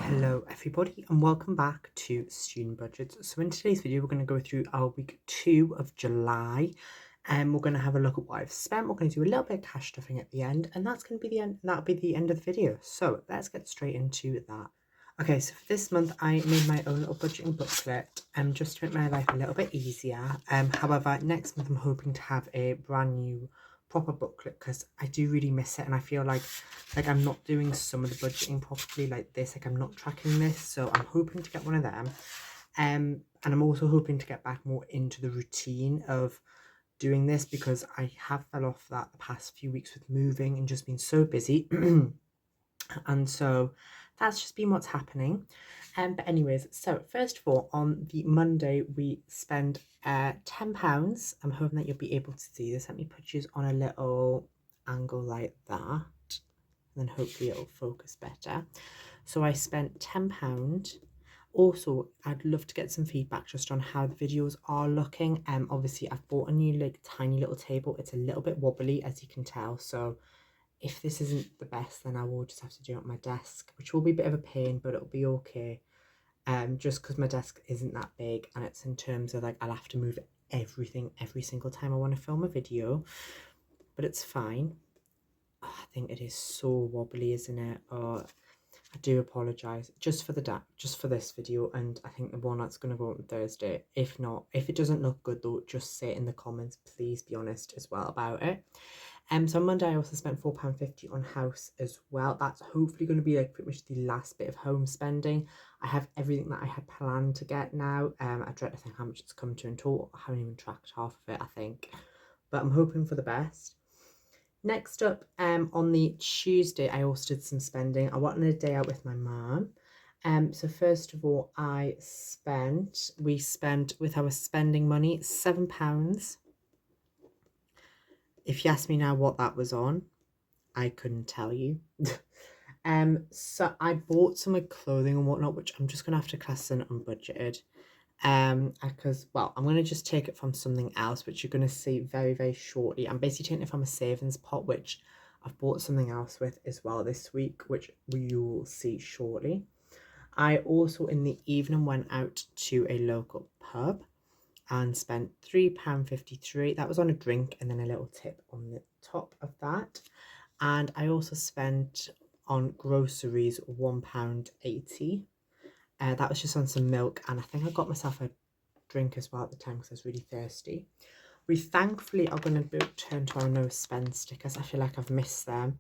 Hello everybody and welcome back to Student Budgets. So in today's video we're going to go through our week 2 of July and we're going to have a look at what I've spent. We're going to do a little bit of cash stuffing at the end and that's going to be the end. That'll be the end of the video. So let's get straight into that. Okay, so for this month I made my own little budgeting booklet just to make my life a little bit easier. However, next month I'm hoping to have a brand new proper booklet because I do really miss it and I feel like I'm not doing some of the budgeting properly like this, like I'm not tracking this, so I'm hoping to get one of them. And I'm also hoping to get back more into the routine of doing this because I have fell off that the past few weeks with moving and just been so busy. And so that's just been what's happening. But anyways, so first of all, on the Monday we spend £10. I'm hoping that you'll be able to see this. Let me put you on a little angle like that, and then hopefully it'll focus better. So I spent £10. Also, I'd love to get some feedback just on how the videos are looking. Obviously I've bought a new like tiny little table. It's a little bit wobbly, as you can tell, so if this isn't the best, then I will just have to do it on my desk, which will be a bit of a pain, but it'll be okay. Just because my desk isn't that big, and it's in terms of like I'll have to move everything every single time I want to film a video, but it's fine. Oh, I think it is so wobbly, isn't it? Oh, I do apologise just for this video, and I think the one that's going to go on Thursday. If not, if it doesn't look good though, just say it in the comments. Please be honest as well about it. So on Monday I also spent £4.50 on house as well. That's hopefully going to be like pretty much the last bit of home spending. I have everything that I had planned to get now. I dread to think how much it's come to in total. I haven't even tracked half of it, I think, but I'm hoping for the best. Next up, on the Tuesday I also did some spending. I wanted a day out with my mum. So first of all, we spent with our spending money £7. If you ask me now what that was on, I couldn't tell you. So I bought some like clothing and whatnot, which I'm just gonna have to class as unbudgeted. Because well, I'm gonna just take it from something else, which you're gonna see very, very shortly. I'm basically taking it from a savings pot, which I've bought something else with as well this week, which you will see shortly. I also in the evening went out to a local pub and spent £3.53. That was on a drink and then a little tip on the top of that. And I also spent on groceries £1.80. That was just on some milk, and I think I got myself a drink as well at the time because I was really thirsty. We thankfully are going to turn to our no spend stickers. I feel like I've missed them.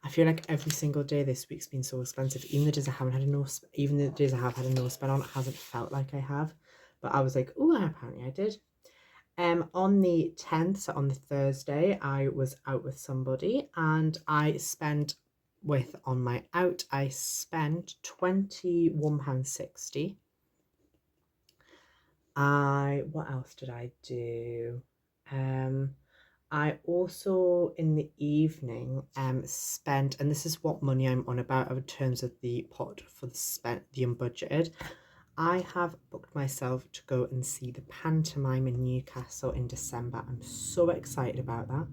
I feel like every single day this week's been so expensive. Even the days I haven't had a no, even the days I have had a no spend on, it hasn't felt like I have. But I was like, oh, apparently I did. On the 10th, so on the Thursday, I was out with somebody and I spent on my out, I spent £21.60. What else did I do? I also in the evening spent, and this is what money I'm on about in terms of the pot for the unbudgeted. I have booked myself to go and see the pantomime in Newcastle in December. I'm so excited about that.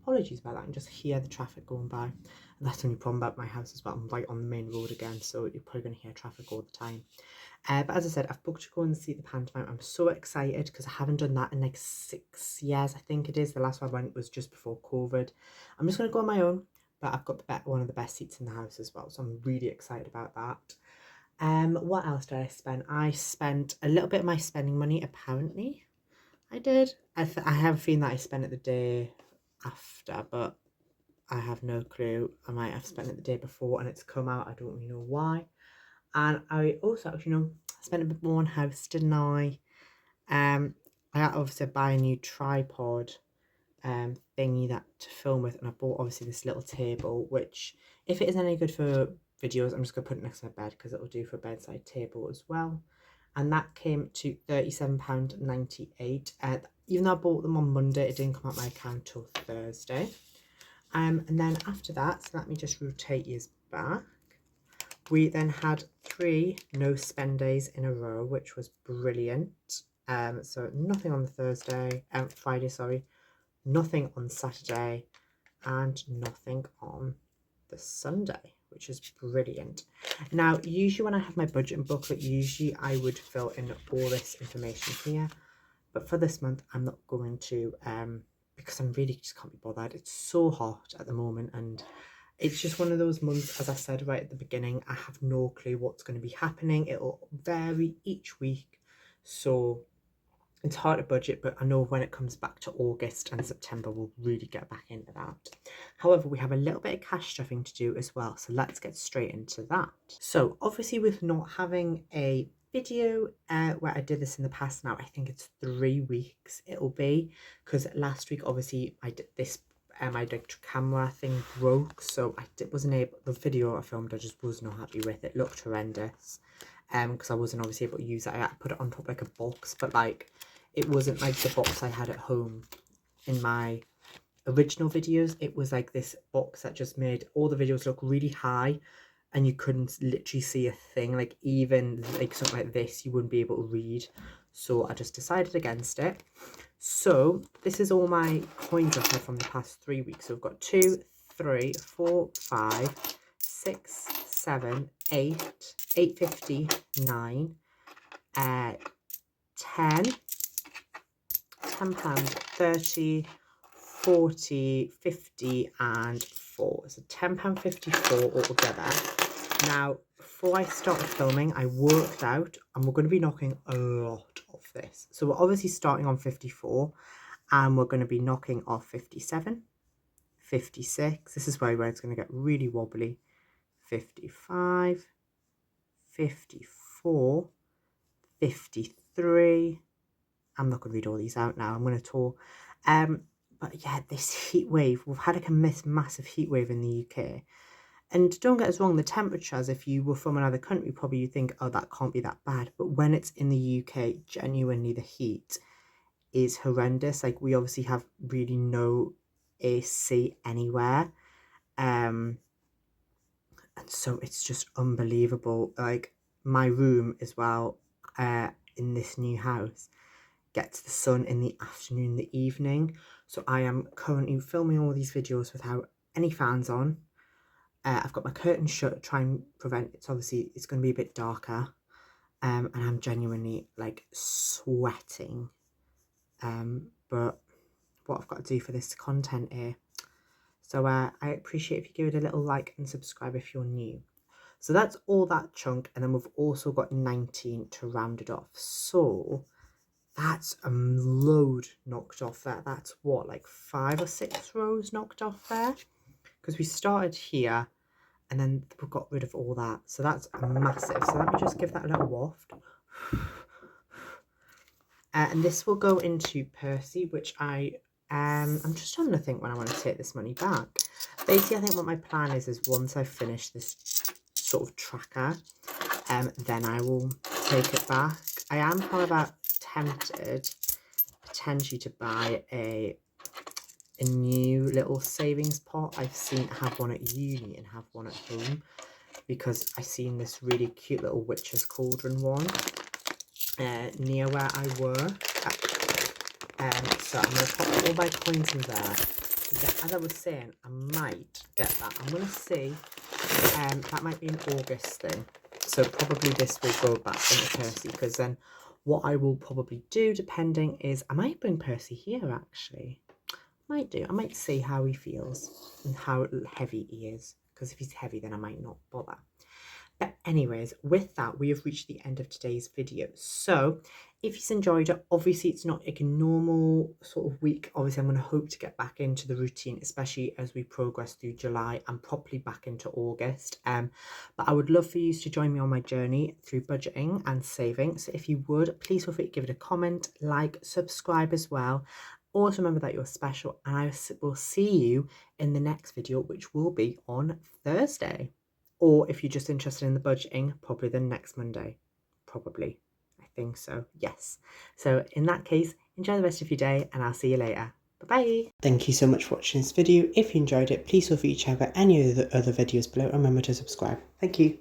Apologies about that. I can just hear the traffic going by. And that's the only problem about my house as well. I'm right on the main road again, so you're probably going to hear traffic all the time. But as I said, I've booked to go and see the pantomime. I'm so excited because I haven't done that in like 6 years, I think it is. The last one I went was just before COVID. I'm just going to go on my own, but I've got one of the best seats in the house as well, so I'm really excited about that. What else did I spend? I spent a little bit of my spending money, apparently. I did. I have a feeling that I spent it the day after, but I have no clue. I might have spent it the day before and it's come out. I don't really know why. And I also actually spent a bit more on house, didn't I? I had to obviously buy a new tripod thingy to film with, and I bought obviously this little table, which if it is any good for videos, I'm just gonna put it next to my bed because it will do for a bedside table as well. And that came to £37.98. Even though I bought them on Monday, it didn't come out my account till Thursday. And then after that, so let me just rotate yours back. We then had 3 no spend days in a row, which was brilliant. So nothing on the Friday, sorry, nothing on Saturday, and nothing on the Sunday, which is brilliant. Now, usually when I have my budgeting booklet, usually I would fill in all this information here. But for this month, I'm not going to, because I'm really just can't be bothered. It's so hot at the moment, and it's just one of those months, as I said right at the beginning, I have no clue what's going to be happening. It'll vary each week. So it's hard to budget, but I know when it comes back to August and September, we'll really get back into that. However, we have a little bit of cash stuffing to do as well, so let's get straight into that. So obviously with not having a video where I did this in the past now, I think it's 3 weeks it'll be, because last week obviously I did this my camera thing broke, so wasn't able, the video I filmed I just was not happy with. It looked horrendous because I wasn't obviously able to use it. I had to put it on top like a box, but like it wasn't like the box I had at home in my original videos. It was like this box that just made all the videos look really high and you couldn't literally see a thing. Like even like something like this you wouldn't be able to read, so I just decided against it. So this is all my coins I've had from the past 3 weeks. So I've got 2, 3, 4, 5, 6, 7, 8, 8.50, 9, 10, £10, 30, 40, 50 and 4. So £10.54 altogether. Now, before I started filming, I worked out, and we're going to be knocking a lot off this. So we're obviously starting on 54, and we're going to be knocking off 57, 56. This is where it's going to get really wobbly. 55, 54, 53. I'm not going to read all these out now. I'm going to talk. But yeah, this heat wave, we've had like a massive heat wave in the UK. And don't get us wrong, the temperatures, if you were from another country, probably you think, oh, that can't be that bad. But when it's in the UK, genuinely the heat is horrendous. Like we obviously have really no AC anywhere. And so it's just unbelievable. Like my room as well, in this new house, gets the sun in the afternoon, the evening. So I am currently filming all these videos without any fans on. I've got my curtains shut to try and prevent it. So obviously it's going to be a bit darker. And I'm genuinely like sweating. But what I've got to do for this content here. So I appreciate if you give it a little like and subscribe if you're new. So that's all that chunk. And then we've also got 19 to round it off. So that's a load knocked off there. That's what, like 5 or 6 rows knocked off there? Because we started here and then we got rid of all that. So that's massive. So let me just give that a little waft. And this will go into Percy, which I'm just trying to think when I want to take this money back. Basically, I think what my plan is once I finish this sort of tracker, then I will take it back. I am, however, tempted potentially to buy a new little savings pot. I've seen have one at uni and have one at home, because I've seen this really cute little witch's cauldron one near where I work. So I'm going to pop all my coins in there. Yeah, as I was saying, I might get that. I'm going to see. That might be an August thing. So probably this will go back into Percy, because then what I will probably do, depending, is I might bring Percy here actually. Might do. I might see how he feels and how heavy he is, because if he's heavy then I might not bother. But anyways, with that, we have reached the end of today's video. So if you've enjoyed it, obviously it's not like a normal sort of week. Obviously, I'm going to hope to get back into the routine, especially as we progress through July and properly back into August. But I would love for you to join me on my journey through budgeting and saving. So if you would, please feel free to give it a comment, like, subscribe as well. Also remember that you're special, and I will see you in the next video, which will be on Thursday. Or if you're just interested in the budgeting, probably the next Monday. Probably. I think so. Yes. So in that case, enjoy the rest of your day, and I'll see you later. Bye-bye. Thank you so much for watching this video. If you enjoyed it, please feel free to check out any of the other videos below. Remember to subscribe. Thank you.